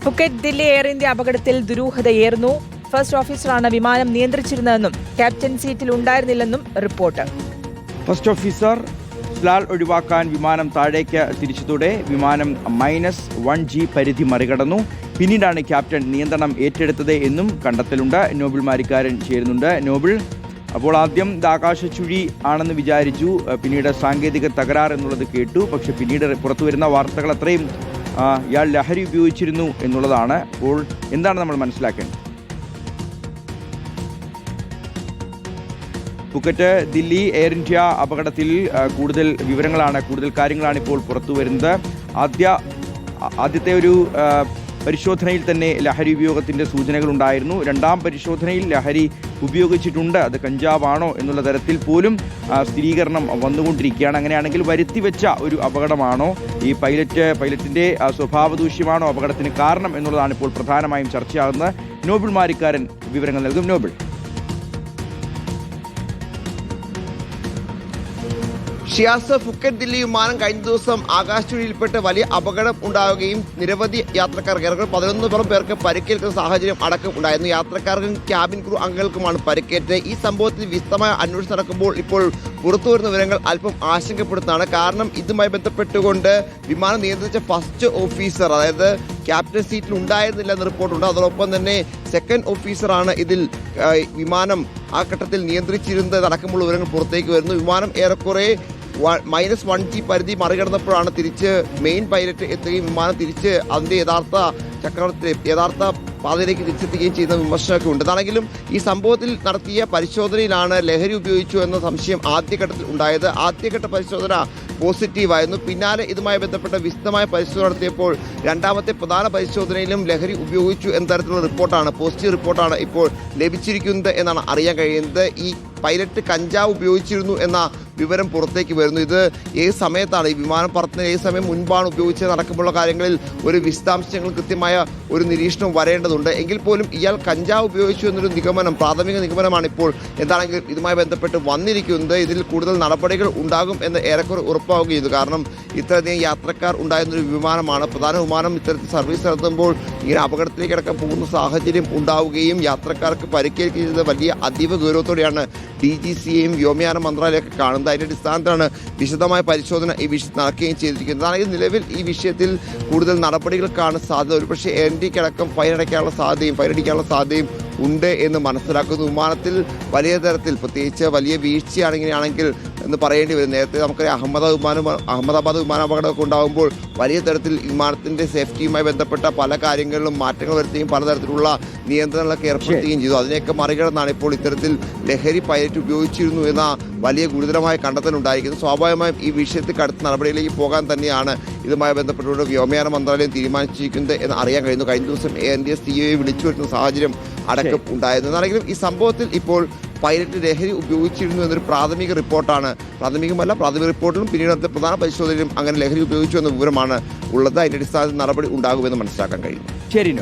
Phuket Delhi air India അപകടത്തിൽ ദുരൂഹതയേറുന്നു. First ഓഫീസറാണ് വിമാനം നിയന്ത്രിച്ചിരുന്നതെന്നും ക്യാപ്റ്റൻ സീറ്റിൽ ഉണ്ടായിരുന്നില്ലെന്നും റിപ്പോർട്ട്. ഫസ്റ്റ് ഓഫീസർ സ്ലാൽ ഒഴിവാക്കാൻ വിമാനം താഴേക്ക് തിരിച്ചതോടെ വിമാനം -1G പരിധി മറികടന്നു. പിന്നീടാണ് ക്യാപ്റ്റൻ നിയന്ത്രണം ഏറ്റെടുത്തത് എന്നും കണ്ടെത്തലുണ്ട്. നോബിൾ മാരിക്കാരൻ ചേരുന്നുണ്ട്. നോബിൾ, അപ്പോൾ ആദ്യം ഇത് ആകാശച്ചുഴി ആണെന്ന് വിചാരിച്ചു, പിന്നീട് സാങ്കേതിക തകരാർ എന്നുള്ളത് കേട്ടു. പക്ഷെ പിന്നീട് പുറത്തു വരുന്ന വാർത്തകൾ അത്രയും ഇയാൾ ലഹരി ഉപയോഗിച്ചിരുന്നു എന്നുള്ളതാണ്. അപ്പോൾ എന്താണ് നമ്മൾ മനസ്സിലാക്കേണ്ടത്? ഫുക്കറ്റ് ദില്ലി എയർ ഇന്ത്യ അപകടത്തിൽ കൂടുതൽ വിവരങ്ങളാണ്, കൂടുതൽ കാര്യങ്ങളാണ് ഇപ്പോൾ പുറത്തു വരുന്നത്. ആദ്യത്തെ ഒരു പരിശോധനയിൽ തന്നെ ലഹരി ഉപയോഗത്തിൻ്റെ സൂചനകളുണ്ടായിരുന്നു. രണ്ടാം പരിശോധനയിൽ ലഹരി ഉപയോഗിച്ചിട്ടുണ്ട്, അത് കഞ്ചാവാണോ എന്നുള്ള തരത്തിൽ പോലും സ്ഥിരീകരണം വന്നുകൊണ്ടിരിക്കുകയാണ്. അങ്ങനെയാണെങ്കിൽ വരുത്തിവെച്ച ഒരു അപകടമാണോ, ഈ പൈലറ്റിൻ്റെ സ്വഭാവദൂഷ്യമാണോ അപകടത്തിന് കാരണം എന്നുള്ളതാണ് ഇപ്പോൾ പ്രധാനമായും ചർച്ചയാകുന്നത്. നോബിൾ മാരിക്കാരൻ വിവരങ്ങൾ നൽകും. നോബിൾ, ഷിയാസ്, ഫുക്കറ്റ് ദില്ലി വിമാനം കഴിഞ്ഞ ദിവസം ആകാശച്ചുഴിയിൽപ്പെട്ട് വലിയ അപകടം ഉണ്ടാവുകയും നിരവധി യാത്രക്കാർക്ക് 11 പേർക്ക് പരിക്കേൽക്കുന്ന സാഹചര്യം അടക്കം ഉണ്ടായിരുന്നു. യാത്രക്കാർക്കും ക്യാബിൻ ക്രൂ അംഗങ്ങൾക്കുമാണ് പരിക്കേറ്റ്. ഈ സംഭവത്തിൽ വിശദമായ അന്വേഷണം നടക്കുമ്പോൾ ഇപ്പോൾ പുറത്തുവരുന്ന വിവരങ്ങൾ അല്പം ആശങ്കപ്പെടുത്താണ്. കാരണം ഇതുമായി ബന്ധപ്പെട്ടുകൊണ്ട് വിമാനം നിയന്ത്രിച്ച ഫസ്റ്റ് ഓഫീസർ, അതായത് ക്യാപ്റ്റൻ സീറ്റിൽ ഉണ്ടായിരുന്നില്ല എന്ന് റിപ്പോർട്ടുണ്ട്. അതോടൊപ്പം തന്നെ സെക്കൻഡ് ഓഫീസറാണ് ഇതിൽ വിമാനം ആ ഘട്ടത്തിൽ നിയന്ത്രിച്ചിരുന്നത് അടക്കമുള്ള വിവരങ്ങൾ പുറത്തേക്ക് വരുന്നു. വിമാനം ഏറെക്കുറെ -1G പരിധി മറികടന്നപ്പോഴാണ് തിരിച്ച് മെയിൻ പൈലറ്റ് എത്തുകയും വിമാനം തിരിച്ച് അതിൻ്റെ യഥാർത്ഥ പാതയിലേക്ക് തിരിച്ചെത്തുകയും ചെയ്യുന്ന വിമർശനമൊക്കെ ഉണ്ട്. അതാണെങ്കിലും ഈ സംഭവത്തിൽ നടത്തിയ പരിശോധനയിലാണ് ലഹരി ഉപയോഗിച്ചു എന്ന സംശയം ആദ്യഘട്ടത്തിൽ ഉണ്ടായത്. ആദ്യഘട്ട പരിശോധന പോസിറ്റീവായിരുന്നു. പിന്നാലെ ഇതുമായി ബന്ധപ്പെട്ട വിശദമായ പരിശോധന നടത്തിയപ്പോൾ രണ്ടാമത്തെ പ്രധാന പരിശോധനയിലും ലഹരി ഉപയോഗിച്ചു എന്ന തരത്തിലുള്ള റിപ്പോർട്ടാണ്, പോസിറ്റീവ് റിപ്പോർട്ടാണ് ഇപ്പോൾ ലഭിച്ചിരിക്കുന്നത് എന്നാണ് അറിയാൻ കഴിയുന്നത്. ഈ പൈലറ്റ് കഞ്ചാവ് ഉപയോഗിച്ചിരുന്നു എന്ന വിവരം പുറത്തേക്ക് വരുന്നു. ഇത് ഏത് സമയത്താണ് ഈ വിമാനം പറത്തുന്നത്, ഏത് സമയം മുൻപാണ് ഉപയോഗിച്ചത് അടക്കമുള്ള കാര്യങ്ങളിൽ ഒരു വിശദാംശങ്ങൾ കൃത്യമായ ഒരു നിരീക്ഷണം വരേണ്ടതുണ്ട്. എങ്കിൽ പോലും ഇയാൾ കഞ്ചാവ് ഉപയോഗിച്ചു എന്നൊരു നിഗമനം, പ്രാഥമിക നിഗമനമാണ് ഇപ്പോൾ എന്താണെങ്കിലും ഇതുമായി ബന്ധപ്പെട്ട് വന്നിരിക്കുന്നത്. ഇതിൽ കൂടുതൽ നടപടികൾ ഉണ്ടാകും എന്ന് ഏറെക്കുറെ ഉറപ്പാവുകയും ചെയ്തു. കാരണം ഇത്രയധികം യാത്രക്കാർ ഉണ്ടായിരുന്നൊരു വിമാനമാണ്. പ്രധാന വിമാനം ഇത്തരത്തിൽ സർവീസ് നടത്തുമ്പോൾ ഇങ്ങനെ അപകടത്തിലേക്ക് അടക്കം പോകുന്ന സാഹചര്യം ഉണ്ടാവുകയും യാത്രക്കാർക്ക് പരിക്കേൽക്കുകയും ചെയ്ത വലിയ അതീവ ഗൗരവത്തോടെയാണ് DGCAയും വ്യോമയാന മന്ത്രാലയമൊക്കെ കാണുന്നത്. അതിന്റെ അടിസ്ഥാനത്തിലാണ് വിശദമായ പരിശോധന ഈ വിഷയത്തിൽ നടക്കുകയും ചെയ്തിരിക്കുന്നത്. അതായത് നിലവിൽ ഈ വിഷയത്തിൽ കൂടുതൽ നടപടികൾക്കാണ് സാധ്യത. ഒരുപക്ഷെ NDക്ക് അടക്കം ഫൈനടിക്കാനുള്ള സാധ്യതയും ഉണ്ട് എന്ന് മനസ്സിലാക്കുന്നു. വിമാനത്തിൽ വലിയ തരത്തിൽ പ്രത്യേകിച്ച് വലിയ വീഴ്ചയാണെങ്കിലാണെങ്കിൽ എന്ന് പറയേണ്ടി വരും. നേരത്തെ നമുക്കറിയാം അഹമ്മദാബാദ് വിമാനാപകടമൊക്കെ ഉണ്ടാകുമ്പോൾ വലിയ തരത്തിൽ വിമാനത്തിൻ്റെ സേഫ്റ്റിയുമായി ബന്ധപ്പെട്ട പല കാര്യങ്ങളിലും മാറ്റങ്ങൾ വരുത്തുകയും പലതരത്തിലുള്ള നിയന്ത്രണങ്ങളൊക്കെ ഏർപ്പെടുത്തുകയും ചെയ്തു. അതിനെയൊക്കെ മറികടന്നാണ് ഇപ്പോൾ ഇത്തരത്തിൽ ലഹരി പൈലറ്റ് ഉപയോഗിച്ചിരുന്നു എന്ന വലിയ ഗുരുതരമായ കണ്ടെത്തലുണ്ടായിരിക്കുന്നത്. സ്വാഭാവികമായും ഈ വിഷയത്തിൽ കടുത്ത നടപടിയിലേക്ക് പോകാൻ തന്നെയാണ് ഇതുമായി ബന്ധപ്പെട്ടുകൊണ്ട് വ്യോമയാന മന്ത്രാലയം തീരുമാനിച്ചിരിക്കുന്നത് എന്ന് അറിയാൻ കഴിയുന്നു. കഴിഞ്ഞ ദിവസം Air India CEO വിളിച്ചു വരുത്തുന്ന സാഹചര്യം അടക്കം ഉണ്ടായിരുന്നു. എന്നാണെങ്കിലും ഈ സംഭവത്തിൽ ഇപ്പോൾ പൈലറ്റ് ലഹരി ഉപയോഗിച്ചിരുന്നു എന്നൊരു പ്രാഥമിക റിപ്പോർട്ടാണ്. പ്രാഥമിക റിപ്പോർട്ടിലും പിന്നീട് പ്രധാന പരിശോധനയിലും അങ്ങനെ ലഹരി ഉപയോഗിച്ചു എന്ന വിവരമാണ് ഉള്ളത്. അതിന്റെ അടിസ്ഥാനത്തിൽ നടപടി ഉണ്ടാകുമെന്ന് മനസ്സിലാക്കാൻ കഴിയും. ശരി.